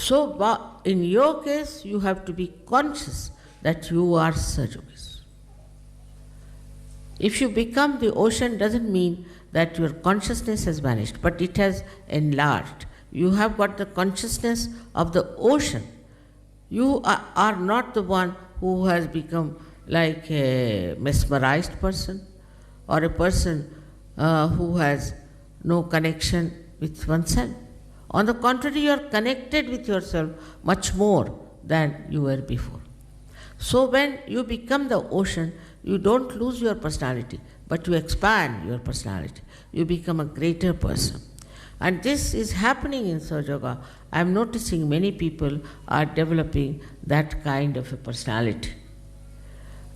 So, in your case, you have to be conscious that you are Sajogis. If you become the ocean, doesn't mean that your consciousness has vanished, but it has enlarged. You have got the consciousness of the ocean. You are not the one who has become like a mesmerized person or a person who has no connection with oneself. On the contrary, you are connected with yourself much more than you were before. So when you become the ocean, you don't lose your personality, but you expand your personality. You become a greater person. And this is happening in Sahaja Yoga. I am noticing many people are developing that kind of a personality.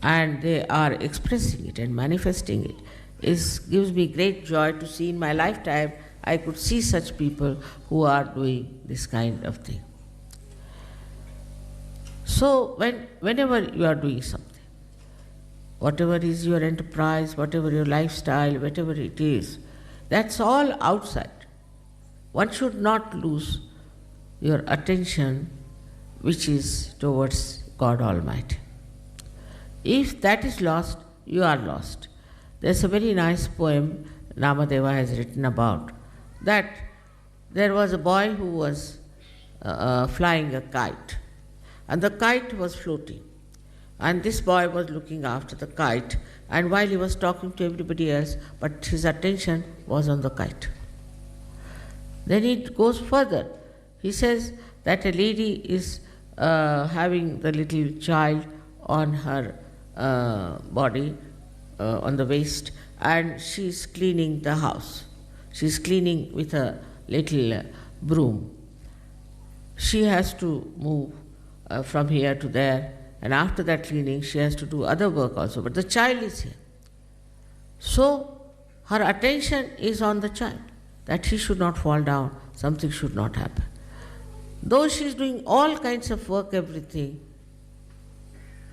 And they are expressing it and manifesting it. It gives me great joy to see in my lifetime I could see such people who are doing this kind of thing. So whenever you are doing something, whatever is your enterprise, whatever your lifestyle, whatever it is, that's all outside. One should not lose your attention which is towards God Almighty. If that is lost, you are lost. There's a very nice poem Namadeva has written about that there was a boy who was flying a kite, and the kite was floating. And this boy was looking after the kite, and while he was talking to everybody else, but his attention was on the kite. Then it goes further. He says that a lady is having the little child on her body, on the waist, and she is cleaning the house. She is cleaning with a little broom. She has to move from here to there, and after that cleaning, she has to do other work also. But the child is here. So her attention is on the child, that he should not fall down, something should not happen. Though she is doing all kinds of work, everything,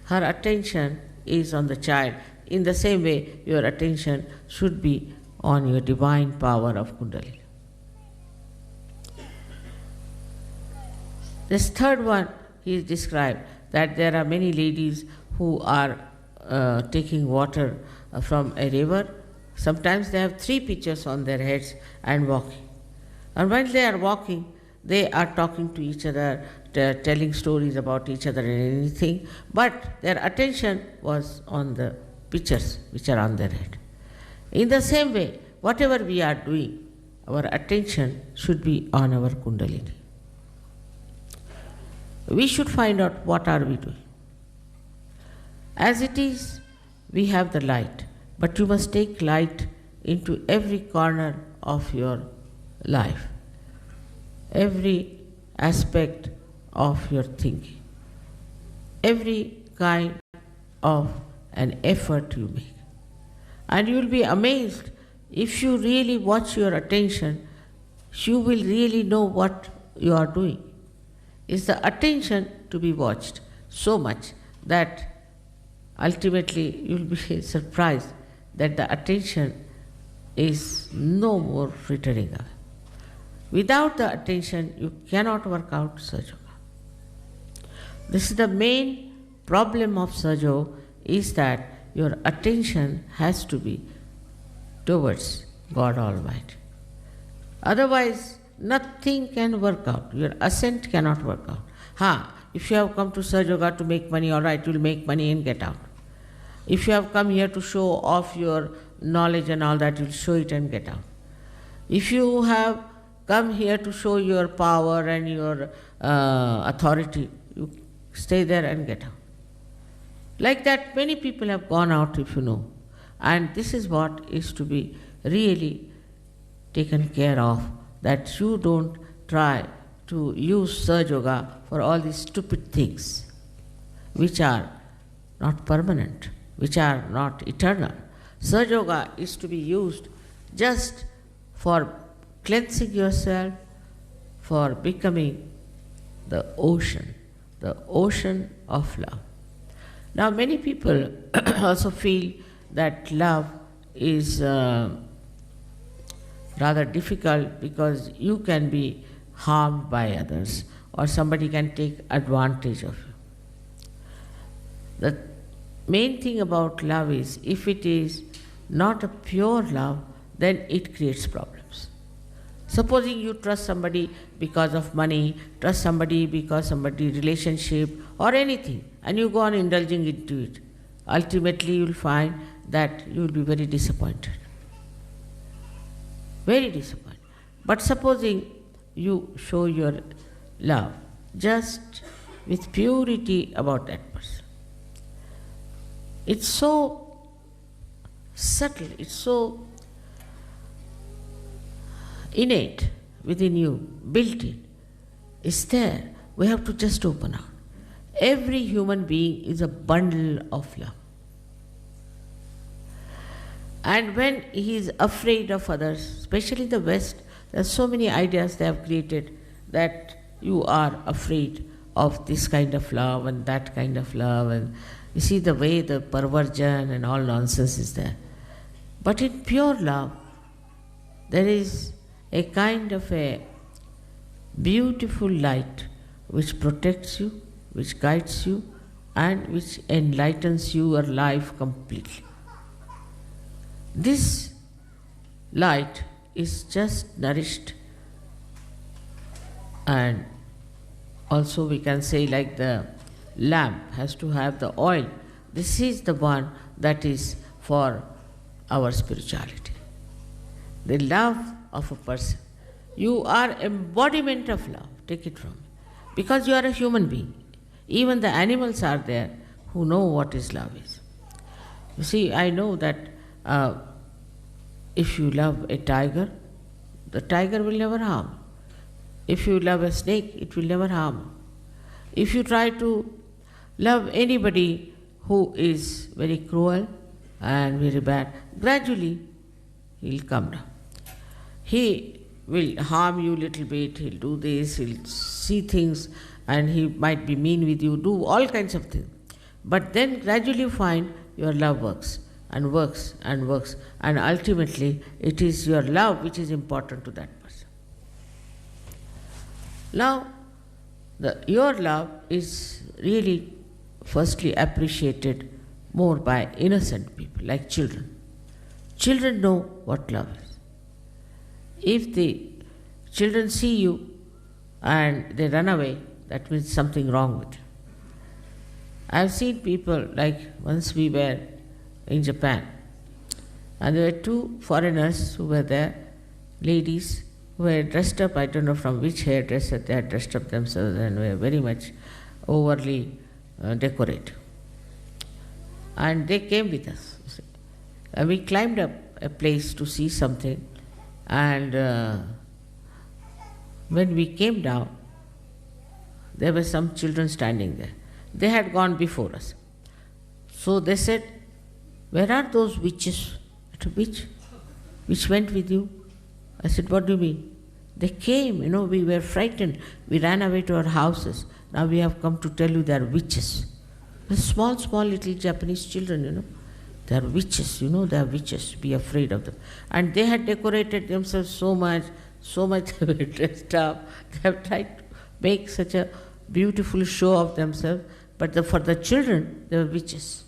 her attention is on the child. In the same way, your attention should be on your divine power of Kundalini. This third one, he described that there are many ladies who are taking water from a river. Sometimes they have 3 pitchers on their heads and walking. And when they are walking, they are talking to each other, telling stories about each other and anything, but their attention was on the pitchers which are on their head. In the same way, whatever we are doing, our attention should be on our Kundalini. We should find out what are we doing. As it is, we have the light, but you must take light into every corner of your life, every aspect of your thinking, every kind of an effort you make. And you will be amazed if you really watch your attention, you will really know what you are doing. It's the attention to be watched so much that ultimately you will be surprised that the attention is no more frittering away. Without the attention, you cannot work out Sahaja Yoga. This is the main problem of Sahaja Yoga, is that your attention has to be towards God Almighty. Otherwise, nothing can work out. Your ascent cannot work out. If you have come to Sahaja Yoga to make money, all right, you will make money and get out. If you have come here to show off your knowledge and all that, you will show it and get out. If you have come here to show your power and your authority, you stay there and get out. Like that, many people have gone out, if you know. And this is what is to be really taken care of, that you don't try to use Sahaja Yoga for all these stupid things which are not permanent, which are not eternal. Sahaja Yoga is to be used just for cleansing yourself, for becoming the ocean of love. Now, many people also feel that love is rather difficult because you can be harmed by others, or somebody can take advantage of you. The main thing about love is, if it is not a pure love, then it creates problems. Supposing you trust somebody because of money, trust somebody because somebody relationship or anything, and you go on indulging into it, ultimately you will find that you will be very disappointed. Very disappointed. But supposing you show your love just with purity about that person, it's so subtle, it's so innate within you, built in, it's there. We have to just open out. Every human being is a bundle of love. And when he is afraid of others, especially the West, there are so many ideas they have created that you are afraid of this kind of love and that kind of love, and you see the way the perversion and all nonsense is there. But in pure love, there is a kind of a beautiful light which protects you, which guides you, and which enlightens your life completely. This light is just nourished, and also we can say, like the lamp has to have the oil, this is the one that is for our spirituality. The love of a person. You are embodiment of love, take it from me. Because you are a human being. Even the animals are there who know what is love is. You see, I know that if you love a tiger, the tiger will never harm you. If you love a snake, it will never harm you. If you try to love anybody who is very cruel and very bad, gradually he will come down. He will harm you little bit, he'll do this, he'll see things, and he might be mean with you, do all kinds of things. But then gradually you find your love works and works and works, and ultimately it is your love which is important to that person. Now, your love is really firstly appreciated more by innocent people, like children. Children know what love is. If the children see you and they run away, that means something wrong with you. I have seen people, like once we were in Japan, and there were two foreigners who were there, ladies who were dressed up, I don't know from which hairdresser they had dressed up themselves, and were very much overly decorated. And they came with us. And we climbed up a place to see something, and when we came down, there were some children standing there. They had gone before us. So they said, "Where are those witches?" I said, "Which went with you?" I said, "What do you mean?" "They came, we were frightened. We ran away to our houses. Now we have come to tell you they are witches." The small little Japanese children, they are witches, they are witches. Be afraid of them. And they had decorated themselves so much they were dressed up. They have tried to make such a beautiful show of themselves. But for the children, they were witches.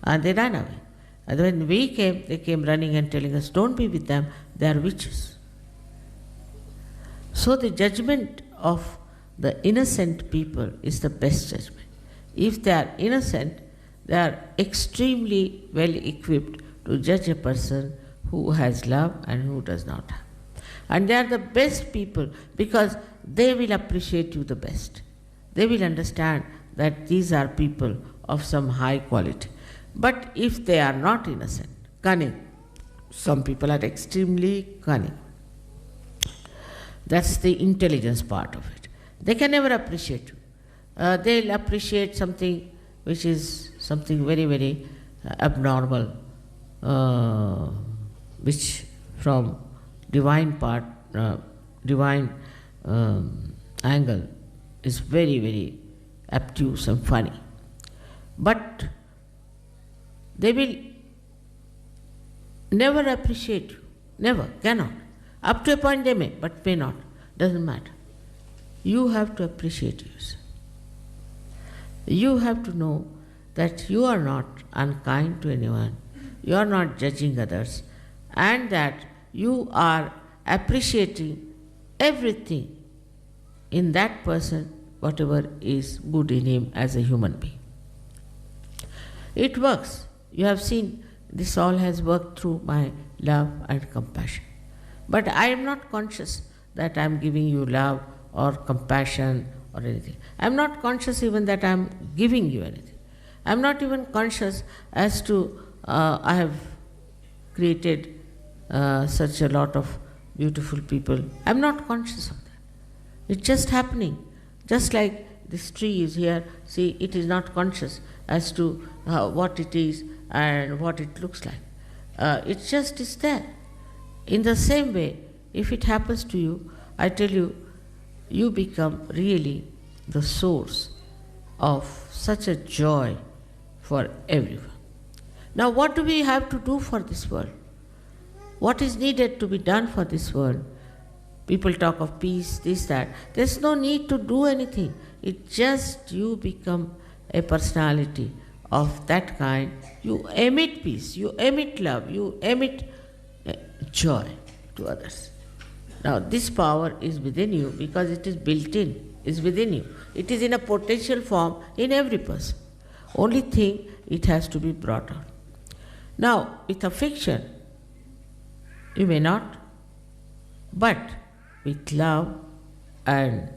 And they ran away. And when we came, they came running and telling us, "Don't be with them, they are witches." So the judgment of the innocent people is the best judgment. If they are innocent, they are extremely well equipped to judge a person who has love and who does not have. And they are the best people because they will appreciate you the best. They will understand that these are people of some high quality. But if they are not innocent, cunning, some people are extremely cunning. That's the intelligence part of it. They can never appreciate you. They'll appreciate something which is something very, very abnormal, which from divine angle is very, very obtuse and funny. But they will never appreciate you. Never, cannot. Up to a point they may, but may not. Doesn't matter. you have to appreciate yourself. You have to know that you are not unkind to anyone, you are not judging others, and that you are appreciating everything in that person, whatever is good in him as a human being. It works. You have seen this all has worked through my love and compassion. But I am not conscious that I am giving you love or compassion or anything. I am not conscious even that I am giving you anything. I am not even conscious as to I have created such a lot of beautiful people. I am not conscious of that. It's just happening. Just like this tree is here, see, it is not conscious as to what it is and what it looks like. It just is there. In the same way, if it happens to you, I tell you, you become really the source of such a joy for everyone. Now, what do we have to do for this world? What is needed to be done for this world? People talk of peace, this, that. There's no need to do anything. It's just you become a personality of that kind. You emit peace, you emit love, you emit joy to others. Now, this power is within you because it is built in, is within you. It is in a potential form in every person. Only thing, it has to be brought out. Now, with affection, you may not, but with love and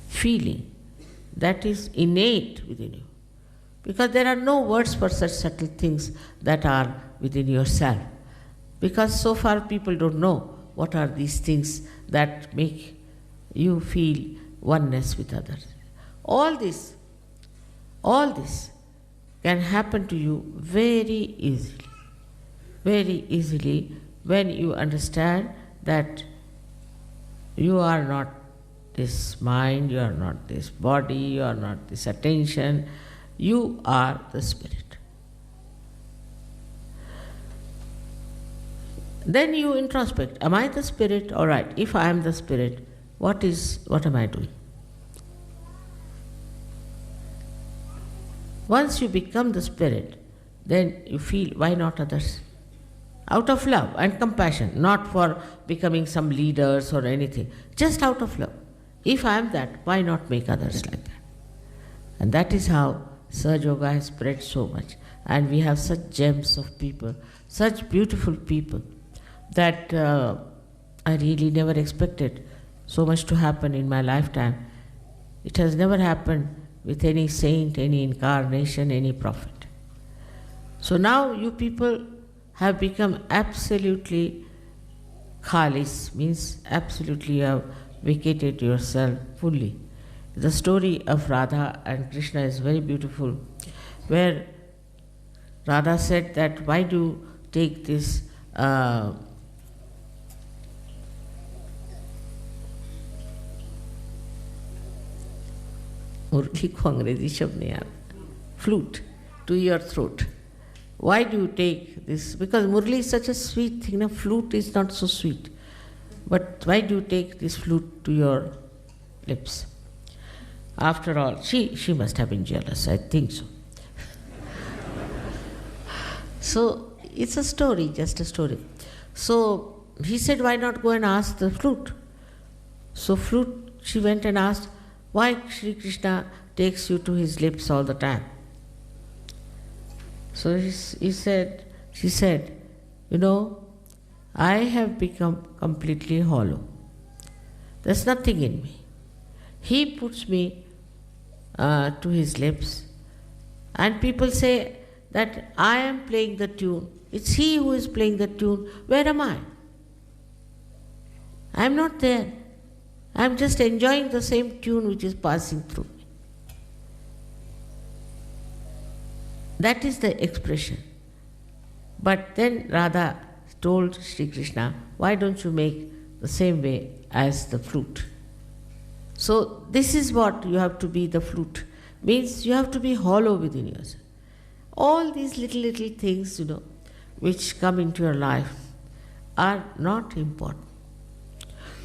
feeling that is innate within you. Because there are no words for such subtle things that are within yourself. Because so far people don't know what are these things that make you feel oneness with others. All this can happen to you very easily when you understand that you are not this mind, you are not this body, you are not this attention, you are the spirit. Then you introspect, am I the spirit? All right, if I am the spirit, what am I doing? Once you become the spirit, then you feel, why not others? Out of love and compassion, not for becoming some leaders or anything, just out of love. If I am that, why not make others like that? And that is how Sahaja Yoga has spread so much. And we have such gems of people, such beautiful people, that I really never expected so much to happen in my lifetime. It has never happened with any saint, any incarnation, any prophet. So now you people have become absolutely khalis, means absolutely you have vacated yourself fully. The story of Radha and Krishna is very beautiful, where Radha said that, why do you take this मुरली को अंग्रेजी शब्द नहीं आता, flute to your throat. Why do you take this? Because Murli is such a sweet thing, flute is not so sweet. But why do you take this flute to your lips? After all, she must have been jealous, I think so. So it's a story, just a story. So he said, why not go and ask the flute? So flute, she went and asked, why Sri Krishna takes you to his lips all the time? So she said, I have become completely hollow. There's nothing in me. He puts me to his lips, and people say that I am playing the tune. It's he who is playing the tune. Where am I? I am not there. I am just enjoying the same tune which is passing through me. That is the expression. But then Radha told Sri Krishna, why don't you make the same way as the flute? So this is what you have to be, the flute. Means you have to be hollow within yourself. All these little things, which come into your life are not important.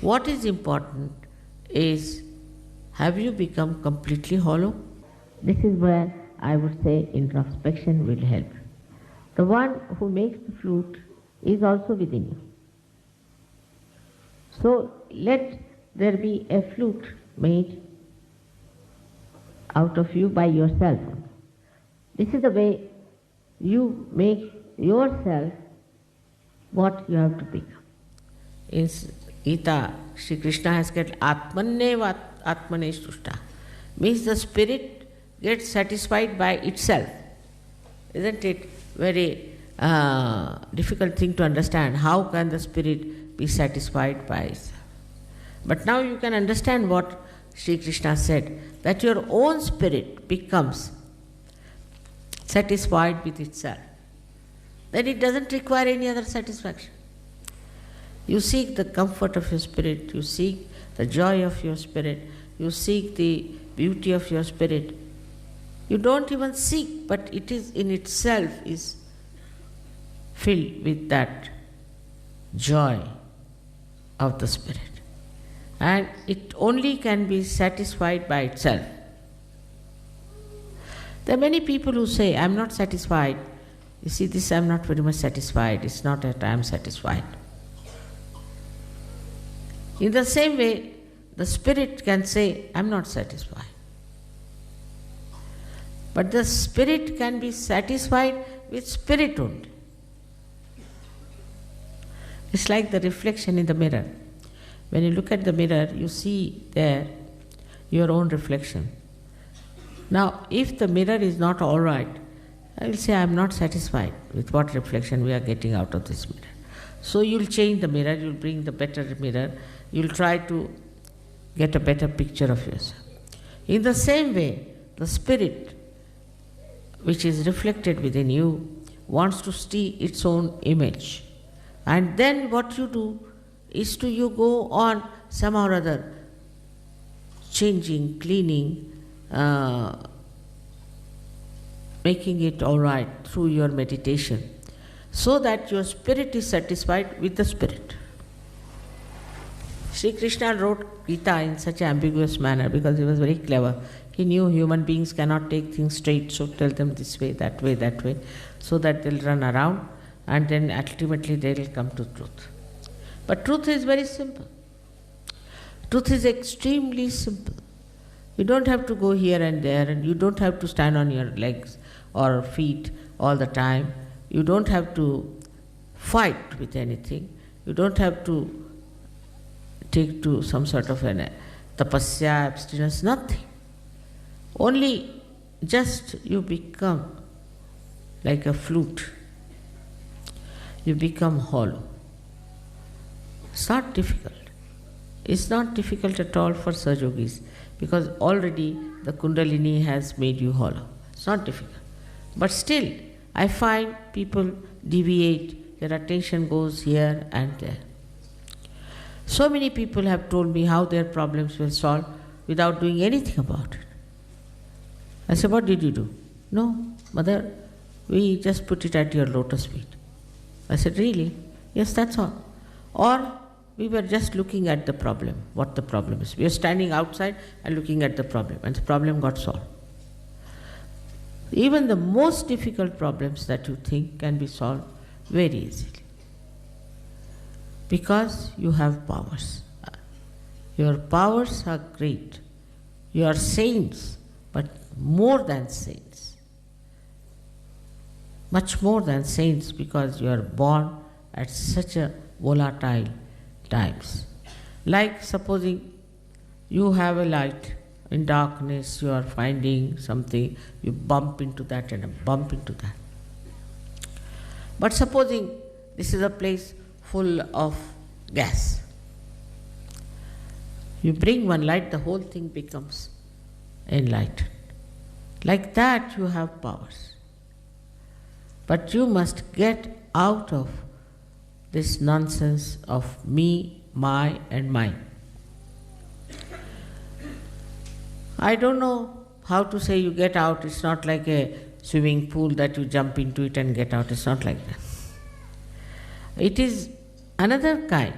What is important is, have you become completely hollow? This is where I would say introspection will help. The one who makes the flute is also within you. So let there be a flute made out of you by yourself. This is the way you make yourself what you have to become. In Gita, Sri Krishna has said, Atmaneva Atmane Stushta. Means the spirit gets satisfied by itself. Isn't it very difficult thing to understand? How can the spirit be satisfied by itself? But now you can understand what Sri Krishna said, that your own spirit becomes satisfied with itself. Then it doesn't require any other satisfaction. You seek the comfort of your spirit, you seek the joy of your spirit, you seek the beauty of your spirit. You don't even seek, but it is in itself is filled with that joy of the spirit. And it only can be satisfied by itself. There are many people who say, I am not satisfied. You see, this I am not very much satisfied. It's not that I am satisfied. In the same way, the spirit can say, I am not satisfied. But the spirit can be satisfied with spirit only. It's like the reflection in the mirror. When you look at the mirror, you see there your own reflection. Now, if the mirror is not all right, I will say, I am not satisfied with what reflection we are getting out of this mirror. So you'll change the mirror, you'll bring the better mirror, you'll try to get a better picture of yourself. In the same way, the spirit which is reflected within you wants to see its own image. And then what you do is you go on somehow or other changing, cleaning, making it all right through your meditation, so that your spirit is satisfied with the spirit. Sri Krishna wrote Gita in such an ambiguous manner because he was very clever. He knew human beings cannot take things straight, so tell them this way, so that they'll run around and then ultimately they'll come to truth. But truth is very simple. Truth is extremely simple. You don't have to go here and there, and you don't have to stand on your legs or feet all the time. You don't have to fight with anything. You don't have to take to some sort of an tapasya, abstinence, nothing. Only just you become like a flute. You become hollow. It's not difficult. It's not difficult at all for Sajogis, because already the Kundalini has made you hollow. It's not difficult. But still, I find people deviate, their attention goes here and there. So many people have told me how their problems will solve without doing anything about it. I said, what did you do? No, mother, we just put it at your lotus feet. I said, really? Yes, that's all. Or we were just looking at the problem, what the problem is. We are standing outside and looking at the problem, and the problem got solved. Even the most difficult problems that you think can be solved very easily. Because you have powers. Your powers are great. You are saints, but more than saints. Much more than saints, because you are born at such a volatile times. Like supposing you have a light, in darkness you are finding something, you bump into that and bump into that. But supposing this is a place full of gas. You bring one light, the whole thing becomes enlightened. Like that you have powers. But you must get out of this nonsense of me, my and mine. I don't know how to say you get out. It's not like a swimming pool that you jump into it and get out. It's not like that. It is another kind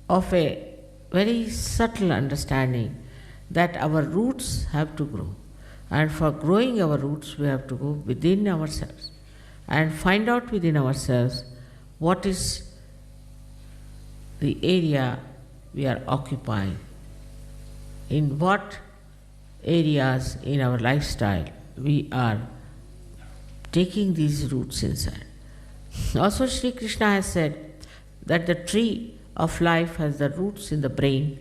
of a very subtle understanding that our roots have to grow. And for growing our roots, we have to go within ourselves and find out within ourselves what is the area we are occupying, in what areas in our lifestyle we are taking these roots inside. Also, Sri Krishna has said that the tree of life has the roots in the brain